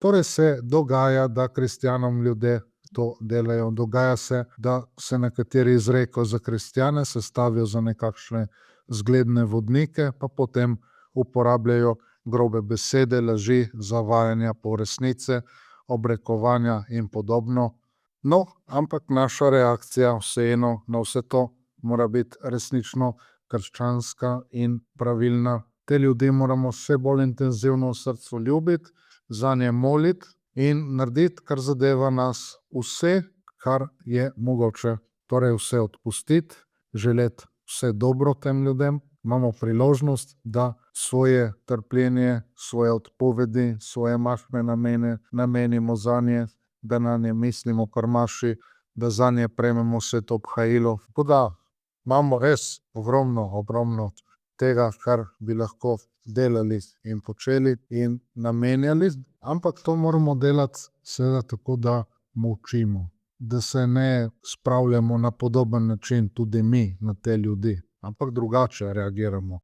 Torej se dogaja, da kristjanom ljudje to delajo. Dogaja se, da se nekateri izrekajo za kristjane, se stavijo za nekakšne zgledne vodnike, pa potem uporabljajo grobe besede, laži, zavajanja pol resnice, obrekovanja in podobno. No, ampak naša reakcija vseeno na vse to mora biti resnično krščanska in pravilna. Te ljudi moramo vse bolj intenzivno v srcu ljubiti, zanje moliti in narediti, kar zadeva nas, vse, kar je mogoče. Torej vse odpustiti, želeti vse dobro tem ljudem. Imamo priložnost, da svoje trpljenje, svoje odpovedi, svoje mašne namene namenimo zanje, da nanje mislimo kar maši, da zanje prejmemo sveto obhajilo. Tako da imamo res ogromno tega, kar bi lahko delali in počeli in namenjali, ampak to moramo delati seveda tako, da molčimo, da se ne spravljamo na podoben način tudi mi na te ljudi, ampak drugače reagiramo.